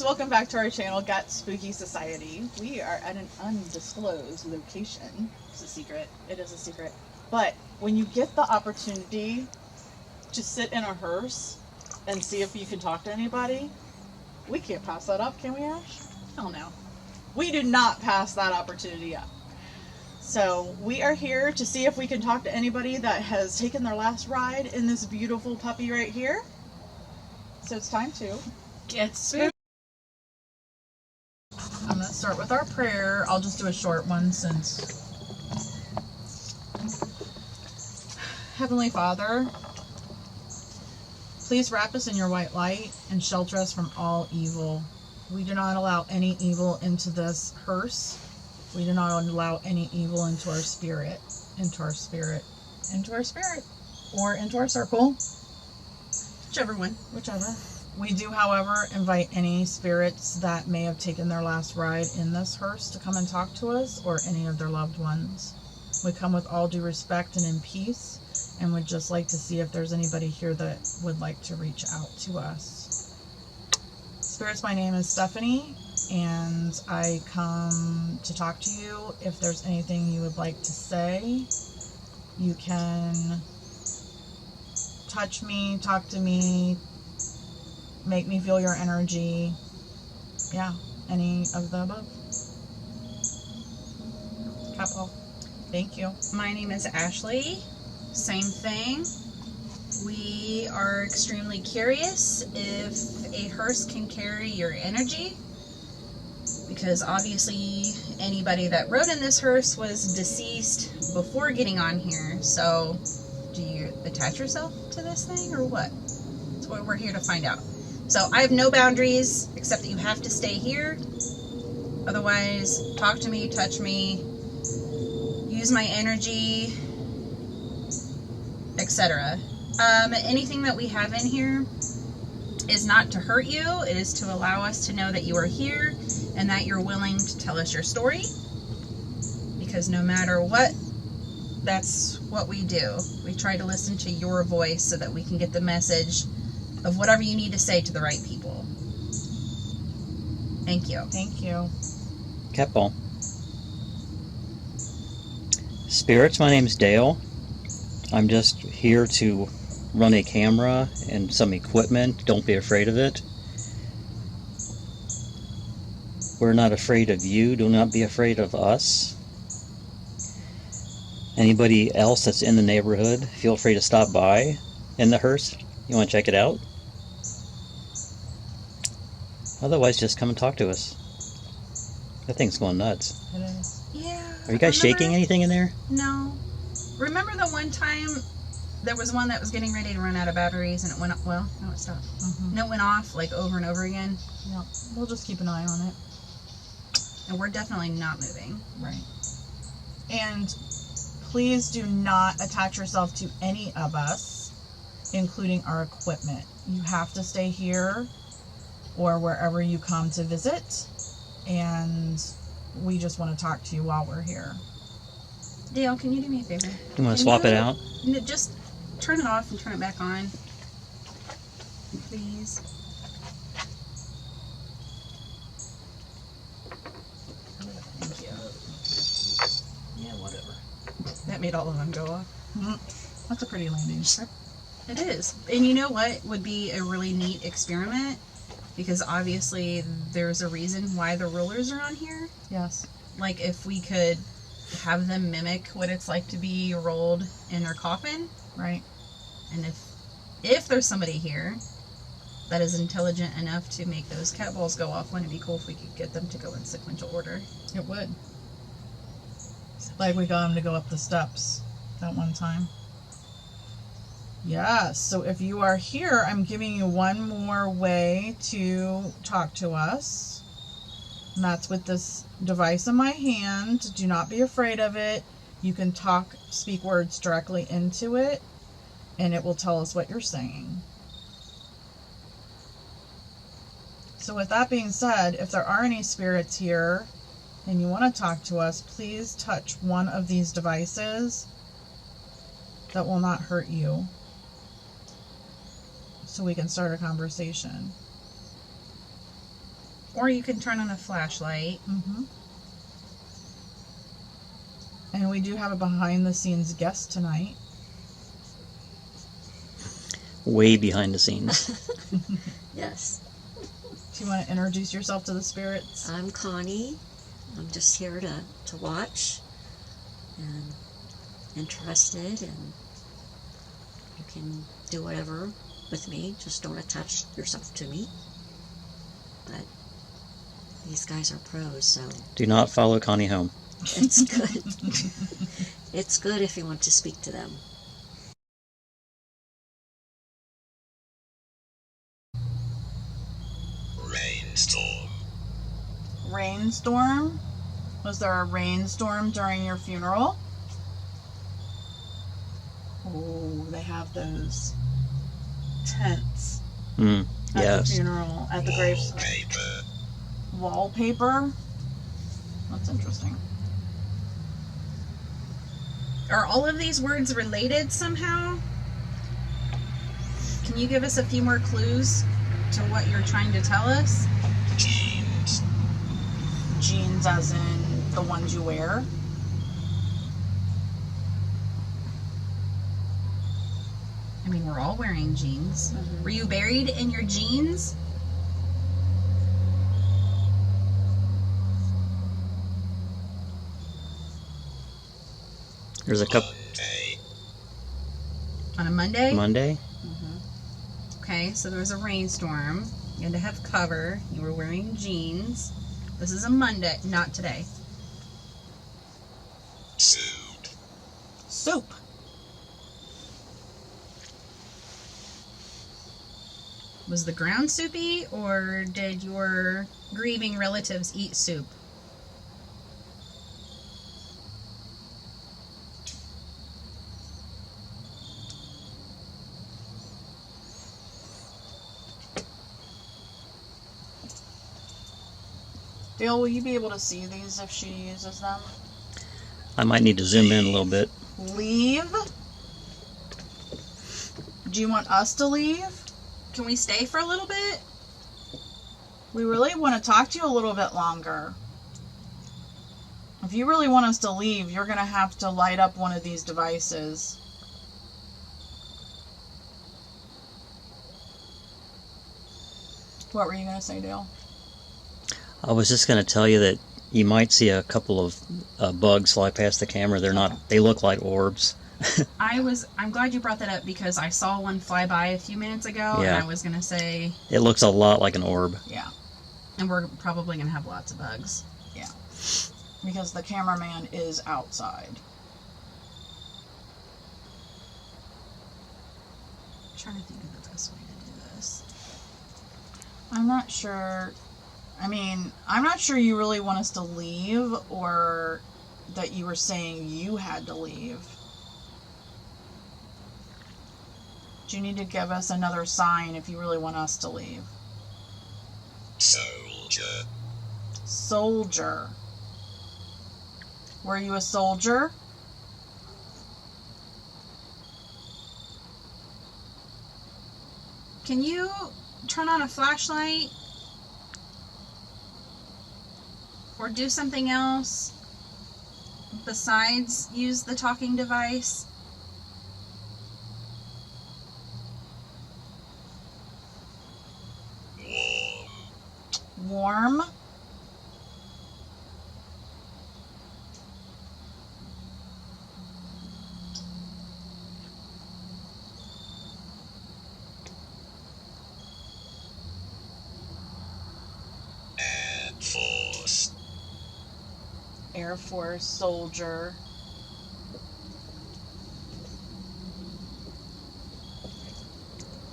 welcome back to our channel, Got Spooky Society. We are at an undisclosed location. It's a secret. It is a secret. But when you get the opportunity to sit in a hearse and see if you can talk to anybody, we can't pass that up, can we, Ash? Hell no. We do not pass that opportunity up. So we are here to see if we can talk to anybody that has taken their last ride in this beautiful puppy right here. So it's time to get spooky. I'm going to start with our prayer. I'll just do a short one since... Heavenly Father, please wrap us in your white light and shelter us from all evil. We do not allow any evil into this hearse. We do not allow any evil into our spirit, or into our circle. Whichever. We do, however, invite any spirits that may have taken their last ride in this hearse to come and talk to us, or any of their loved ones. We come with all due respect and in peace, and would just like to see if there's anybody here that would like to reach out to us. Spirits, my name is Stephanie, and I come to talk to you. If there's anything you would like to say, you can touch me, talk to me, make me feel your energy. Yeah, any of the above. Capital. Thank you. My name is Ashley. Same thing. We are extremely curious if a hearse can carry your energy, because obviously anybody that rode in this hearse was deceased before getting on here. So do you attach yourself to this thing or what? That's what we're here to find out. So I have no boundaries except that you have to stay here. Otherwise, talk to me, touch me, use my energy, etc. Anything that we have in here is not to hurt you. It is to allow us to know that you are here and that you're willing to tell us your story. Because no matter what, that's what we do. We try to listen to your voice so that we can get the message of whatever you need to say to the right people. Thank you. Thank you. Catball. Spirits, my name's Dale. I'm just here to run a camera and some equipment. Don't be afraid of it. We're not afraid of you. Do not be afraid of us. Anybody else that's in the neighborhood, feel free to stop by in the hearse. You want to check it out? Otherwise, just come and talk to us. That thing's going nuts. It is. Yeah. Are you guys shaking anything in there? No. Remember the one time there was one that was getting ready to run out of batteries and it went up? Well, no, it stopped. No, it went off like over and over again. Yep. We'll just keep an eye on it. And we're definitely not moving. Right. And please do not attach yourself to any of us, including our equipment. You have to stay here or wherever you come to visit, and we just want to talk to you while we're here. Dale, can you do me a favor? You want to swap it out? Just turn it off and turn it back on. Please. Thank you. Yeah, whatever. That made all of them go off. That's a pretty landing. It is. And you know what would be a really neat experiment? Because obviously there's a reason why the rollers are on here. Yes. Like if we could have them mimic what it's like to be rolled in their coffin. Right. And if there's somebody here that is intelligent enough to make those cat balls go off, wouldn't it be cool if we could get them to go in sequential order? It would. Like we got them to go up the steps that one time. Yes, so if you are here, I'm giving you one more way to talk to us. And that's with this device in my hand. Do not be afraid of it. You can speak words directly into it, and it will tell us what you're saying. So with that being said, if there are any spirits here and you want to talk to us, please touch one of these devices that will not hurt you, so we can start a conversation. Or you can turn on a flashlight. Mm-hmm. And we do have a behind-the-scenes guest tonight. Way behind the scenes. Yes. Do you want to introduce yourself to the spirits? I'm Connie. I'm just here to watch and interested, and you can do whatever with me. Just don't attach yourself to me. But these guys are pros, so Do not follow Connie home. it's good. It's good if you want to speak to them. Rainstorm. Rainstorm? Was there a rainstorm during your funeral? Oh, they have those tents at the Yes. funeral, at the gravesite. Wallpaper. Wallpaper? That's interesting. Are all of these words related somehow? Can you give us a few more clues to what you're trying to tell us? Jeans. Jeans as in the ones you wear? I mean, we're all wearing jeans. Mhm. Were you buried in your jeans? There's a couple. Monday. On a Monday? Monday? Okay, so there was a rainstorm. You had to have cover. You were wearing jeans. This is a Monday, not today. Soup. Soup. Was the ground soupy, or did your grieving relatives eat soup? Dale, will you be able to see these if she uses them? I might need to zoom in a little bit. Leave? Do you want us to leave? Can we stay for a little bit? We really want to talk to you a little bit longer. If you really want us to leave, you're going to have to light up one of these devices. What were you going to say, Dale? I was just going to tell you that you might see a couple of bugs fly past the camera. They're not. They look like orbs. I'm glad you brought that up because I saw one fly by a few minutes ago, Yeah. and I was gonna say, It looks a lot like an orb. Yeah, and we're probably gonna have lots of bugs. because the cameraman is outside. I'm trying to think of the best way to do this. I'm not sure. I mean, I'm not sure you really want us to leave or that you were saying you had to leave. Do you need to give us another sign if you really want us to leave? Soldier. Soldier. Were you a soldier? Can you turn on a flashlight? Or do something else besides use the talking device? Warm. Warm. Air Force. Air Force soldier.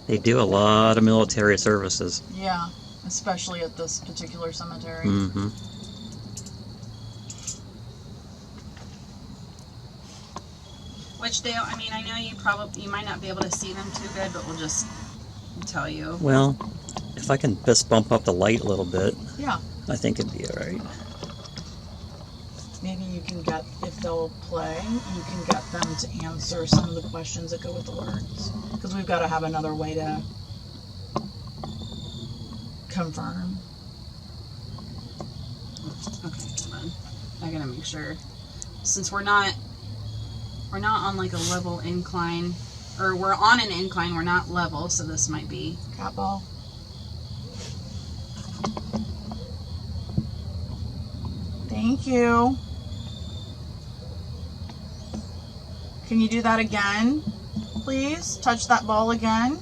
They do a lot of military services. Yeah, especially at this particular cemetery. Mm-hmm. Which Dale, I mean, I know you might not be able to see them too good, but we'll just tell you. Well, if I can just bump up the light a little bit, Yeah. I think it'd be all right. Maybe you can get, if they'll play, you can get them to answer some of the questions that go with the words. Because we've got to have another way to confirm. gotta make sure. Since we're not on like a level incline, or we're on an incline, we're not level, so this might be. Cat ball. Thank you. Can you do that again, please? Touch that ball again.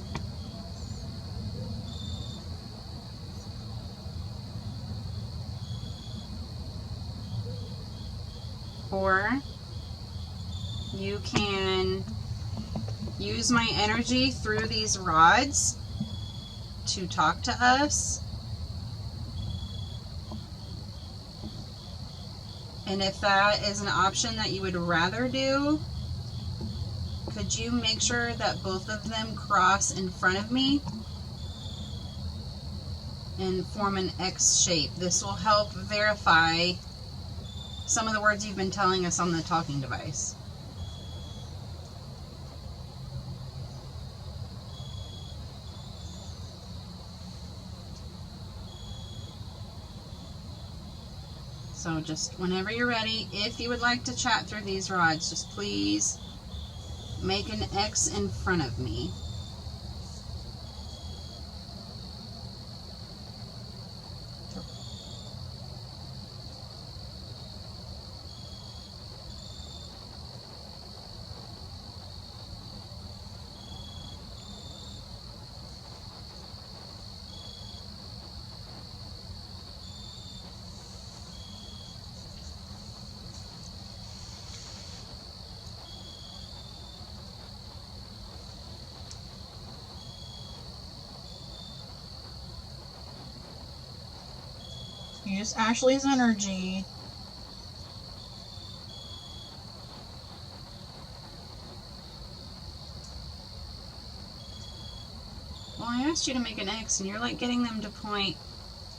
Or you can use my energy through these rods to talk to us. And if that is an option that you would rather do, could you make sure that both of them cross in front of me and form an X shape? This will help verify some of the words you've been telling us on the talking device. So just whenever you're ready, if you would like to chat through these rods, just please make an X in front of me. Use Ashley's energy. Well, I asked you to make an X and you're like getting them to point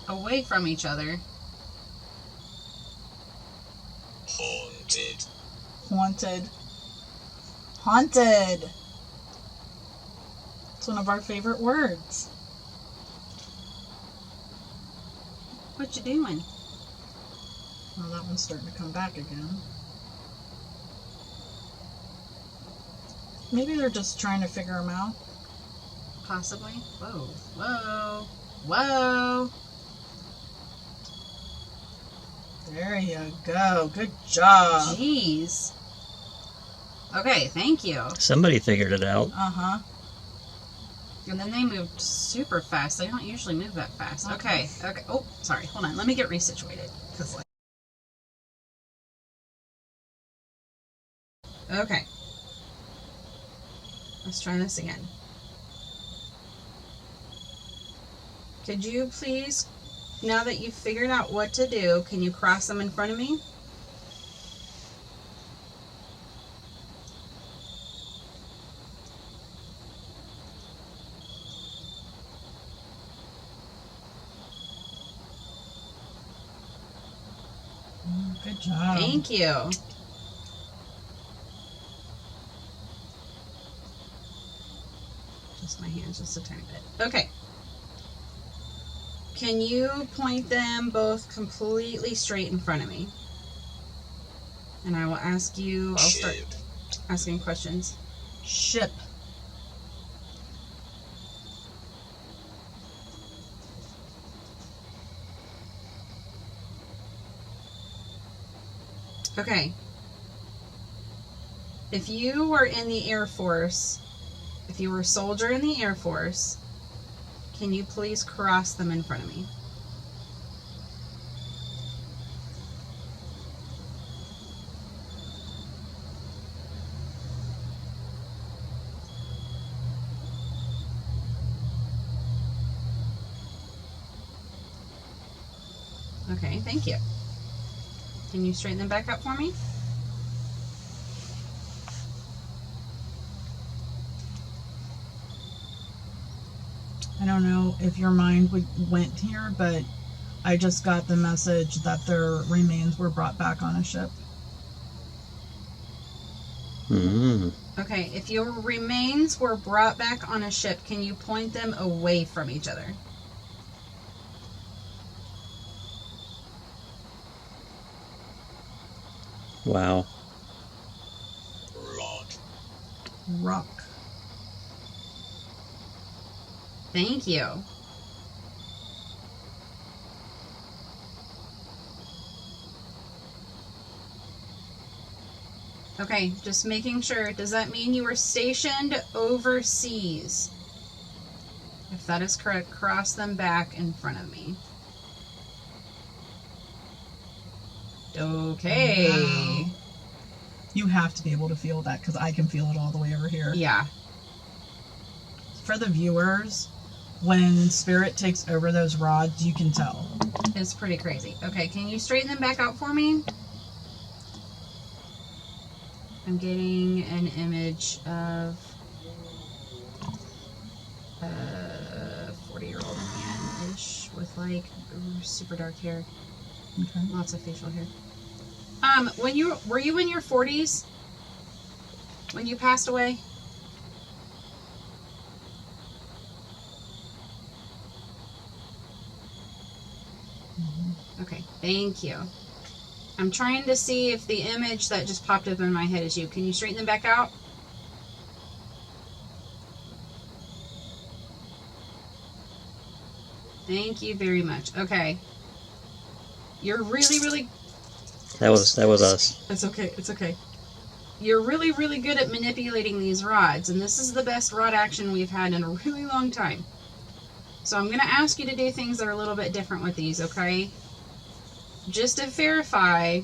away from each other. Haunted. Haunted. Haunted. It's one of our favorite words. What you doing? Well, that one's starting to come back again. Maybe they're just trying to figure them out. Possibly. Whoa, whoa, whoa. There you go. Good job. Jeez. Okay, thank you. Somebody figured it out. Uh-huh. And then they moved super fast. They don't usually move that fast. Okay. Okay. Oh, sorry. Hold on. Let me get resituated. Okay. Let's try this again. Could you please, now that you've figured out what to do, can you cross them in front of me? Good job. Thank you. Just my hands, just a tiny bit. Okay. Can you point them both completely straight in front of me? And I will ask you, I'll start Ship. asking questions. Ship. Okay. If you were in the Air Force, if you were a soldier in the Air Force, can you please cross them in front of me? Okay, thank you. Can you straighten them back up for me? I don't know if your mind went here, but I just got the message that their remains were brought back on a ship. Okay, if your remains were brought back on a ship, can you point them away from each other? Wow. Rock. Rock. Thank you. Okay, just making sure. Does that mean you were stationed overseas? If that is correct, cross them back in front of me. Okay. Wow. You have to be able to feel that because I can feel it all the way over here. Yeah. For the viewers, when spirit takes over those rods, you can tell. It's pretty crazy. Okay, can you straighten them back out for me? I'm getting an image of a 40-year-old man-ish with like super dark hair, Okay. lots of facial hair. Were you in your 40s when you passed away? Okay, thank you. I'm trying to see if the image that just popped up in my head is you. Can you straighten them back out? Thank you very much. Okay. You're really That was us. It's okay. It's okay. You're really good at manipulating these rods, and this is the best rod action we've had in a really long time. So I'm going to ask you to do things that are a little bit different with these, okay? Just to verify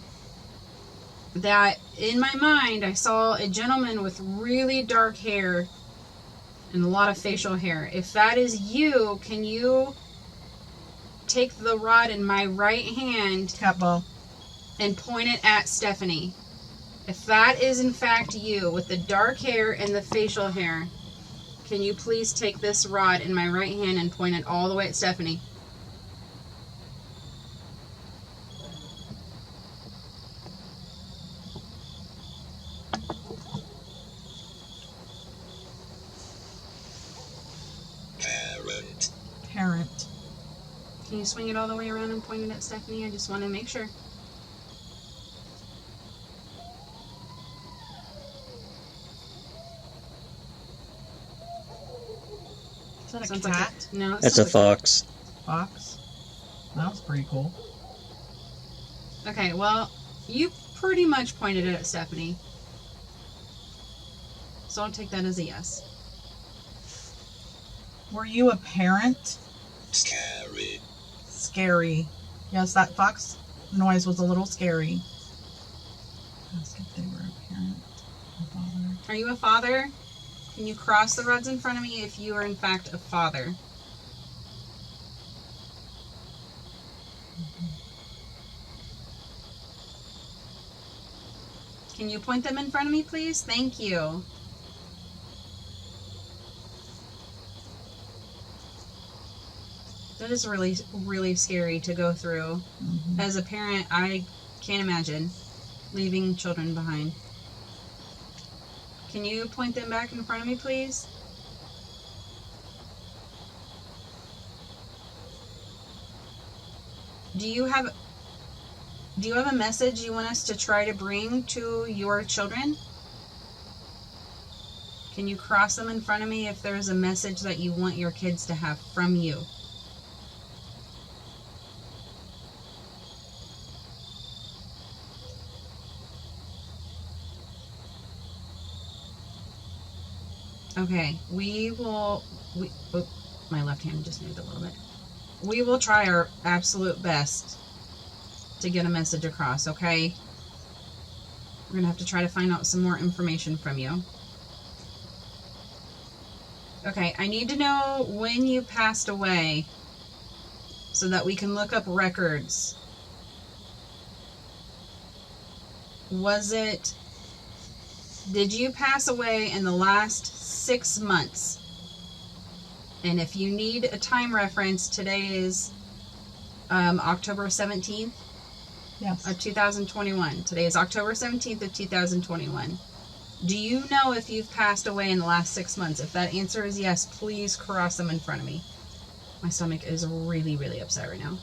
that in my mind I saw a gentleman with really dark hair and a lot of facial hair. If that is you, can you take the rod in my right hand Cat ball. and point it at Stephanie? If that is in fact you with the dark hair and the facial hair, can you please take this rod in my right hand and point it all the way at Stephanie? Parent. Parent. Can you swing it all the way around and point it at Stephanie? I just want to make sure. Is that a Sounds cat? Like no, it That's a sounds like fox. Fox? That was pretty cool. Okay, well, you pretty much pointed it at Stephanie. So I'll take that as a yes. Were you a parent? Scary. Scary. Yes, that fox noise was a little scary. Ask if they were a parent. A father. Are you a father? Can you cross the rods in front of me if you are in fact a father? Can you point them in front of me, please? Thank you. That is really scary to go through. Mm-hmm. As a parent, I can't imagine leaving children behind. Can you point them back in front of me, please? Do you have a message you want us to try to bring to your children? Can you cross them in front of me if there's a message that you want your kids to have from you? Okay, my left hand just moved a little bit. We will try our absolute best to get a message across, okay? We're going to have to try to find out some more information from you. Okay, I need to know when you passed away so that we can look up records. Did you pass away in the last 6 months? And if you need a time reference, today is October 17th Yes. of 2021. Today is October 17th of 2021. Do you know if you've passed away in the last 6 months? If that answer is yes, please cross them in front of me. My stomach is really upset right now.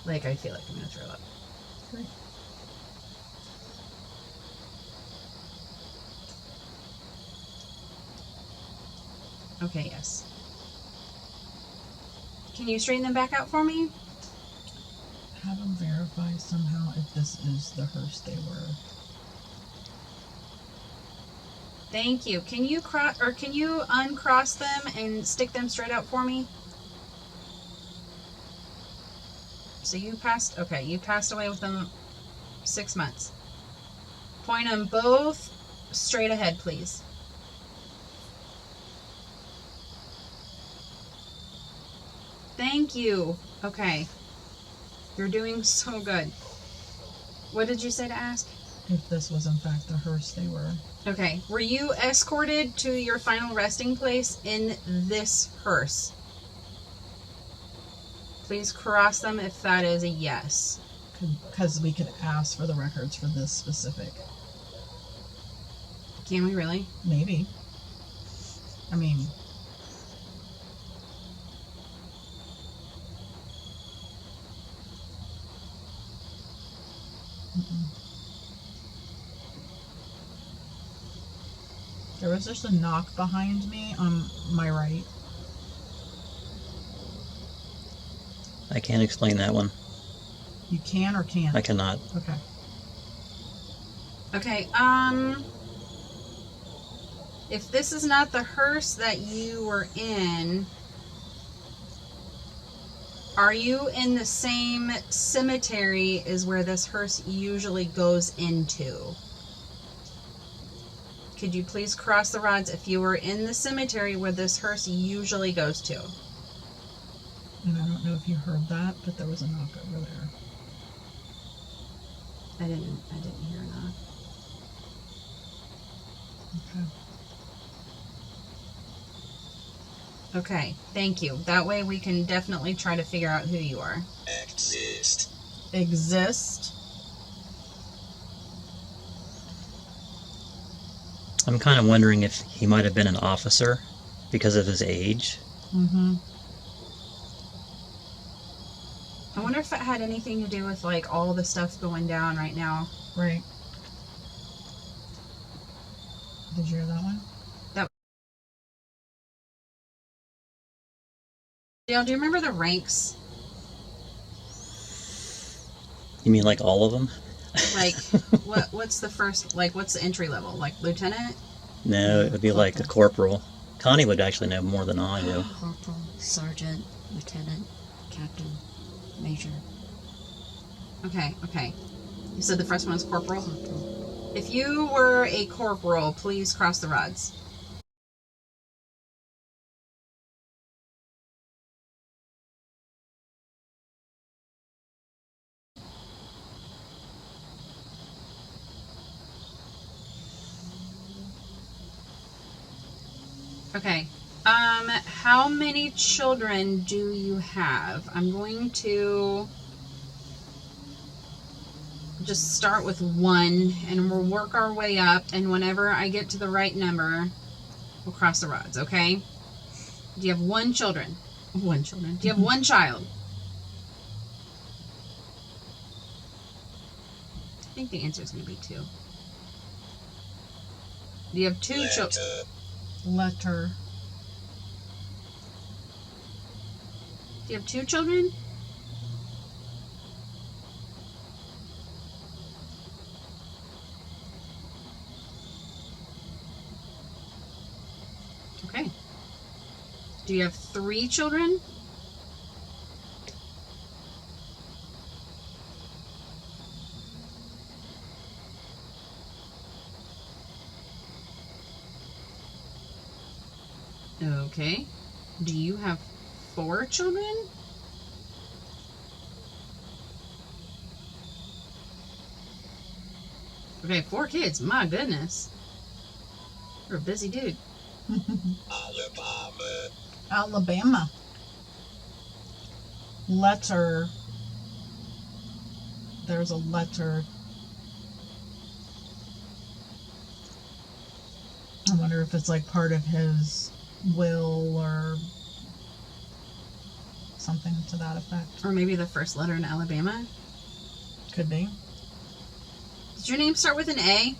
Like, I feel like I'm going to throw up. Great. Okay, yes. Can you straighten them back out for me? Have them verify somehow if this is the hearse they were. Thank you. Can you uncross them and stick them straight out for me? So you passed away with them 6 months. Point them both straight ahead, please. Thank you. Okay. You're doing so good. What did you say to ask? If this was in fact the hearse they were. Okay. Were you escorted to your final resting place in this hearse? Please cross them if that is a yes. Because we could ask for the records for this specific. Can we really? Maybe. I mean... There was just a knock behind me on my right. I can't explain that one. You can or can't? I cannot. Okay. Okay, if this is not the hearse that you were in, are you in the same cemetery as where this hearse usually goes into? Could you please cross the rods if you were in the cemetery where this hearse usually goes to? And I don't know if you heard that, but there was a knock over there. I didn't hear a knock. Okay. Okay, thank you. That way we can definitely try to figure out who you are. Exist. Exist. I'm kind of wondering if he might have been an officer because of his age. Mm-hmm. I wonder if it had anything to do with like all the stuff going down right now. Right. Did you hear that one? Dale, do you remember the ranks? You mean like all of them? Like, what's the first, like, what's the entry level? Like, lieutenant? No, it would be like a corporal. Connie would actually know more than I do. Corporal, sergeant, lieutenant, captain, major. Okay. You said the first one is corporal? Corporal. If you were a corporal, please cross the rods. Okay. How many children do you have? I'm going to just start with 1, and we'll work our way up, and whenever I get to the right number, we'll cross the rods, okay? Do you have 1 children? 1 children. Do you have 1 child? I think the answer is going to be 2. Do you have 2 children? Letter. Do you have 2 children? Okay. Do you have 3 children? Okay. Do you have 4 children? Okay, 4 kids. My goodness. You're a busy dude. Alabama. Alabama. Letter. There's a letter. I wonder if it's like part of his will or something to that effect. Or maybe the first letter in Alabama. Could be. Does your name start with an A?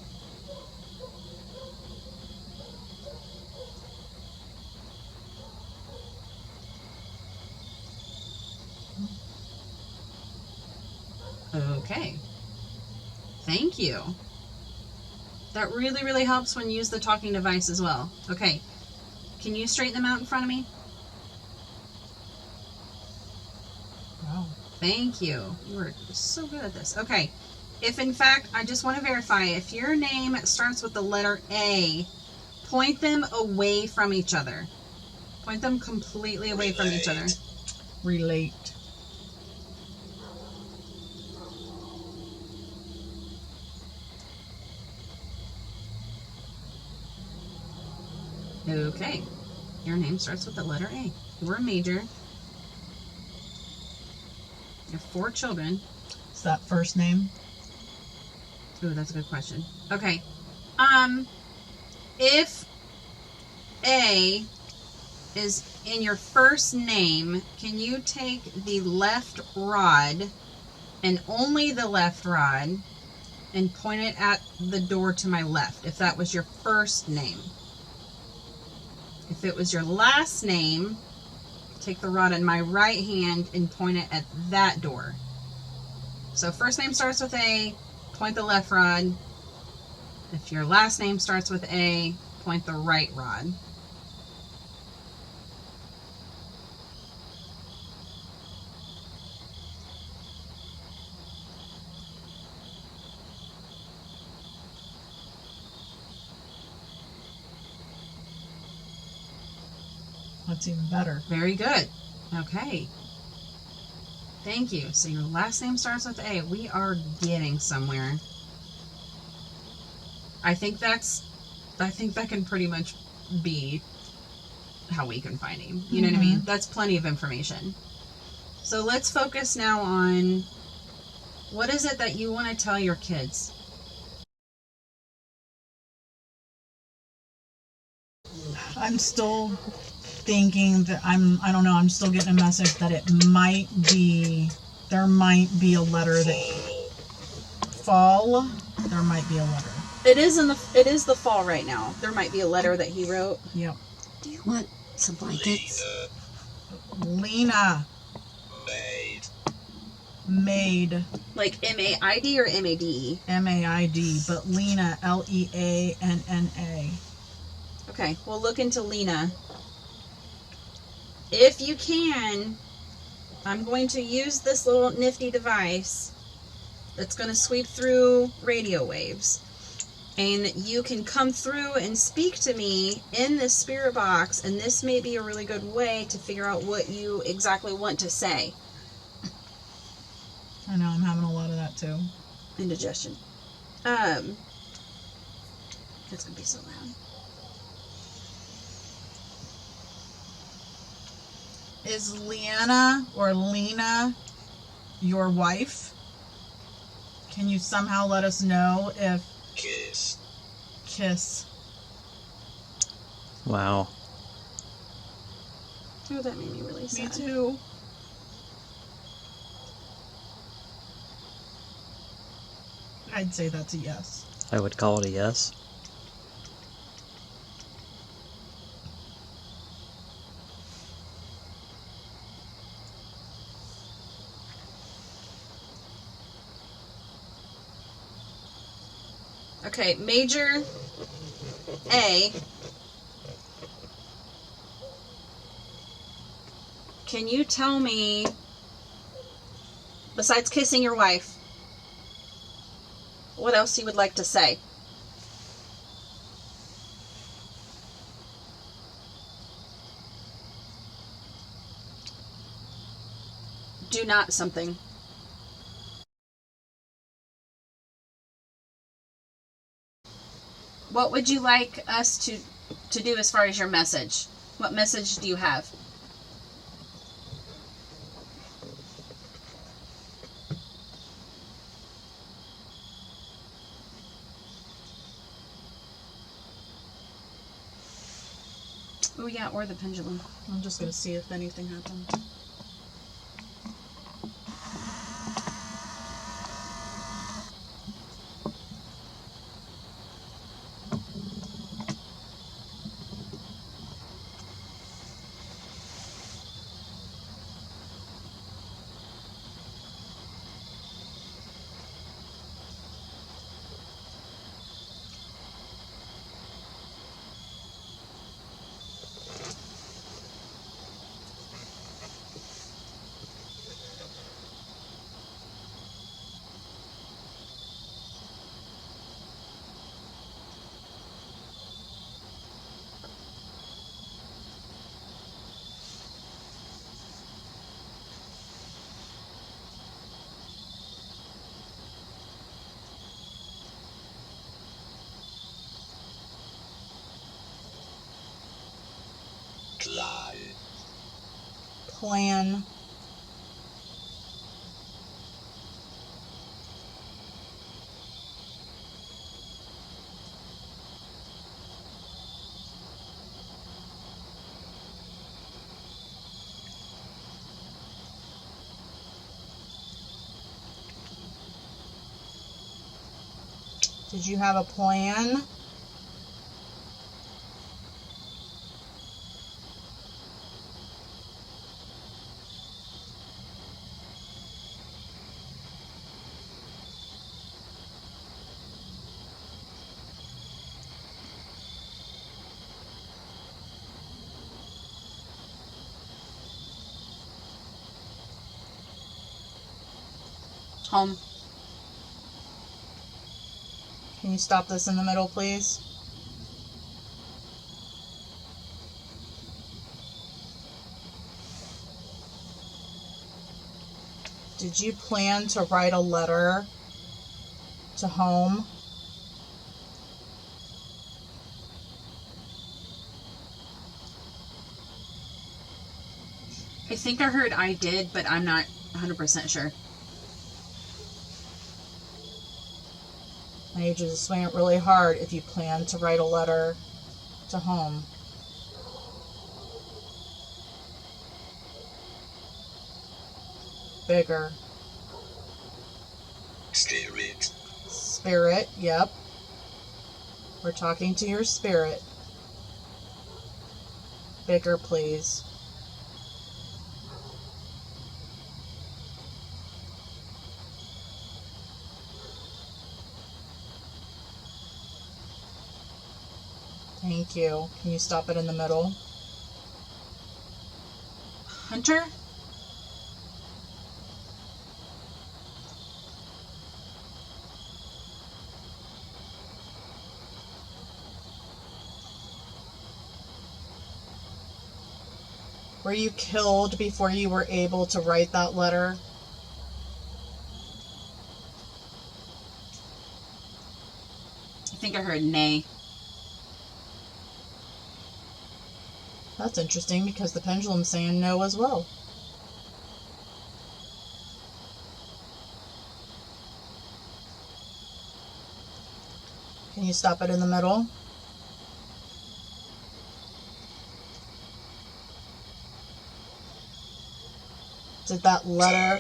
Okay. Thank you. That really, really helps when you use the talking device as well. Okay. Can you straighten them out in front of me? Wow. Thank you. You were so good at this. Okay. If in fact, I just want to verify, if your name starts with the letter A, point them away from each other. Point them completely away from each other. Relate. Okay. Your name starts with the letter A. You were a major. You have 4 children. Is that first name? Ooh, that's a good question. Okay. If A is in your first name, can you take the left rod, and only the left rod, and point it at the door to my left, if that was your first name? If it was your last name, take the rod in my right hand and point it at that door. So first name starts with A, point the left rod. If your last name starts with A, point the right rod. That's even better. Very good. Okay. Thank you. So your last name starts with A. We are getting somewhere. I think that can pretty much be how we can find him. You know what I mean? That's plenty of information. So let's focus now on what is it that you want to tell your kids? I'm still thinking that I don't know, I'm still getting a message that there might be a letter that fall. There might be a letter. It is the fall right now. There might be a letter that he wrote. Yep. Do you want some blankets? Lena. Maid. Like M-A-I-D or M-A-D-E? M-A-I-D, but Lena, L-E-A-N-N-A. Okay, we'll look into Lena. If you can, I'm going to use this little nifty device that's going to sweep through radio waves. And you can come through and speak to me in this spirit box, and this may be a really good way to figure out what you exactly want to say. I know, I'm having a lot of that too. Indigestion. It's going to be so loud. Is Leanna or Lena your wife? Can you somehow let us know if... Kiss. Wow. Oh, that made me really sad. Me too. I'd say that's a yes. I would call it a yes. Okay, Major A. Can you tell me, besides kissing your wife, what else you would like to say? Do not something. What would you like us to do as far as your message? What message do you have? Oh yeah, or the pendulum. I'm just going to see if anything happened. plan? Did you have a plan? Home. Can you stop this in the middle, please? Did you plan to write a letter to home? I think I heard I did, but I'm not 100% sure. I need you to swing it really hard if you plan to write a letter to home. Bigger. Spirit. Spirit, yep. We're talking to your spirit. Bigger, please. Thank you. Can you stop it in the middle? Hunter? Were you killed before you were able to write that letter? I think I heard nay. That's interesting because the pendulum's saying no as well. Can you stop it in the middle? Did that letter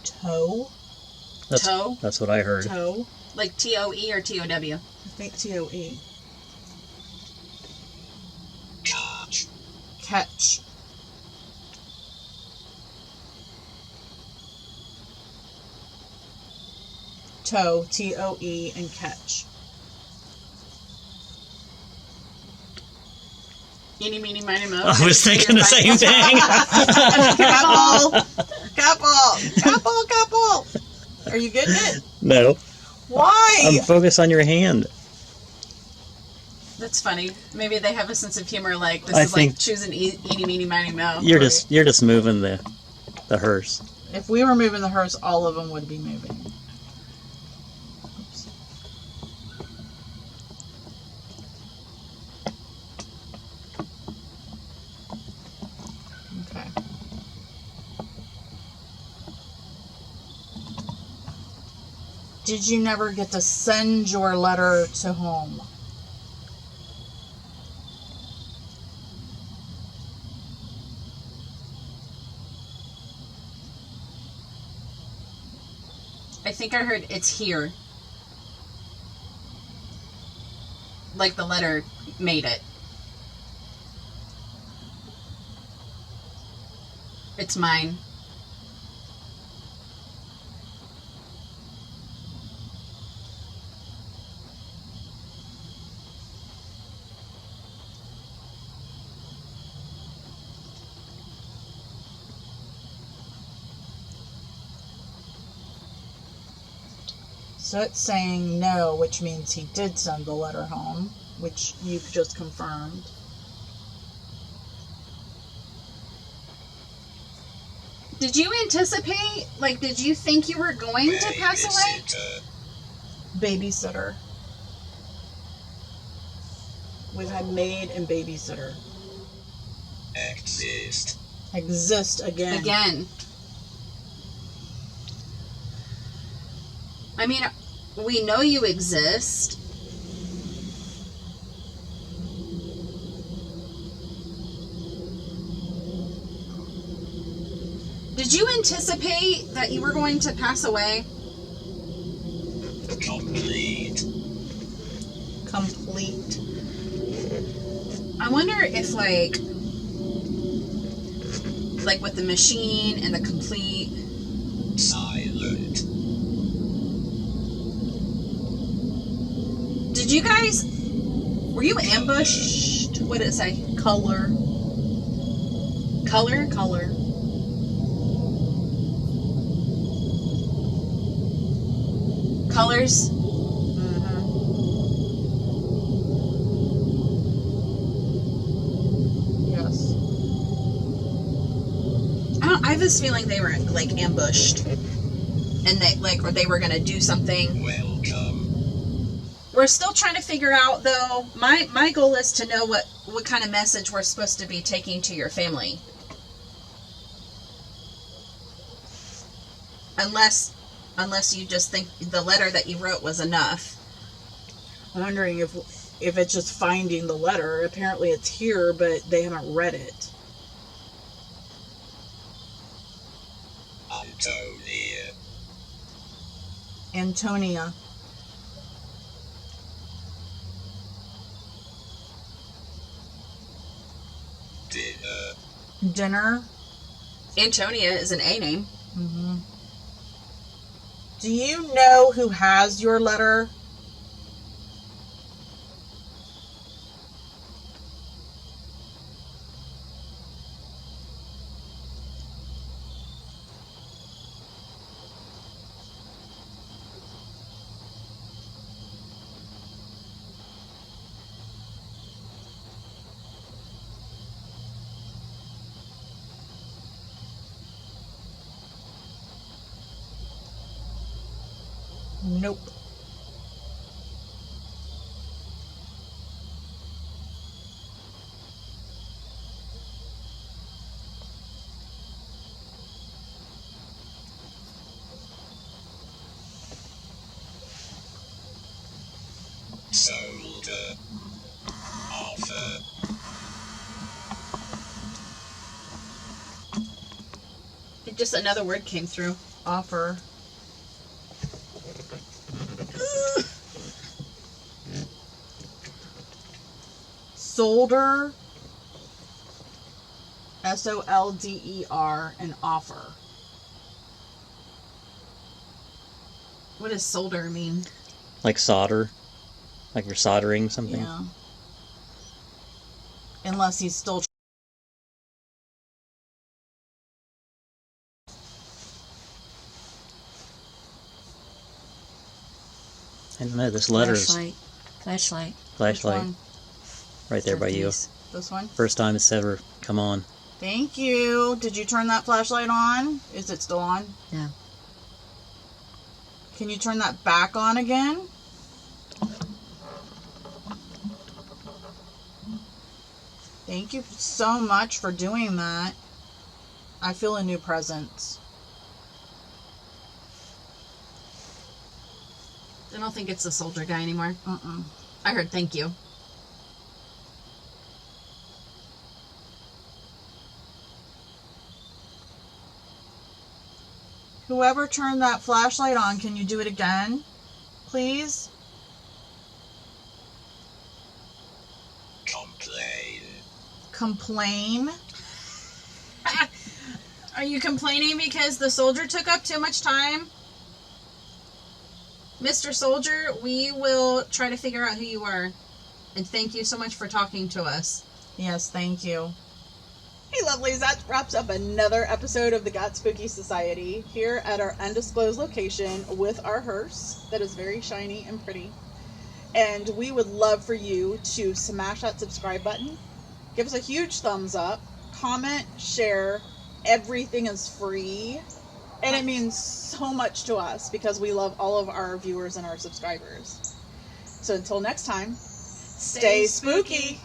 toe? Toe? That's what I heard. Toe? Like T-O-E or T-O-W? I think T-O-E. Catch. Catch. Toe, T-O-E, and catch. Eeny, meeny, miny, moe. I was thinking the same thing. Couple! Couple! Couple! Couple! Are you getting it? No, Why? I'm focused on your hand. That's funny. Maybe they have a sense of humor like this I is think- like choosing eeny, meeny, miny, moe. You're just moving the hearse. If we were moving the hearse, all of them would be moving. Oops. Okay. Did you never get to send your letter to home? I think I heard it's here. Like the letter made it. It's mine. So it's saying no, which means he did send the letter home, which you've just confirmed. Did you anticipate, like, did you think you were going to pass away? Babysitter. Babysitter. We've had maid and babysitter. Act Exist. Exist again. Again. I mean, we know you exist. Did you anticipate that you were going to pass away? Complete. Complete. I wonder if, like with the machine and the complete. Silent. Did you guys? Were you ambushed? What did it say? Color. Color? Color. Colors? Mm-hmm. Yes. I have this feeling they were like ambushed, and they were gonna do something. Welcome. We're still trying to figure out, though. My goal is to know what kind of message we're supposed to be taking to your family. Unless you just think the letter that you wrote was enough. I'm wondering if it's just finding the letter. Apparently it's here, but they haven't read it. Antonia. Dinner. Antonia is an A name. Mm-hmm. Do you know who has your letter? Nope. Soldier. Offer. Just another word came through. Offer. Solder. SOLDER. And offer. What does solder mean? Like solder. Like you're soldering something. Yeah. Unless he's still. I don't know, this letter's Flashlight. flashlight Which one? right there by you. Please. This one? First time it's ever come on. Thank you. Did you turn that flashlight on? Is it still on? Yeah. Can you turn that back on again? Thank you so much for doing that. I feel a new presence. I don't think it's the soldier guy anymore. Mm-mm. I heard thank you. Whoever turned that flashlight on, can you do it again? Please? Complain. Complain? Are you complaining because the soldier took up too much time? Mr. Soldier, we will try to figure out who you are. And thank you so much for talking to us. Yes, thank you. Hey lovelies, that wraps up another episode of the Got Spooky Society here at our undisclosed location with our hearse that is very shiny and pretty. And we would love for you to smash that subscribe button, give us a huge thumbs up, comment, share, everything is free. And it means so much to us because we love all of our viewers and our subscribers. So until next time, stay spooky.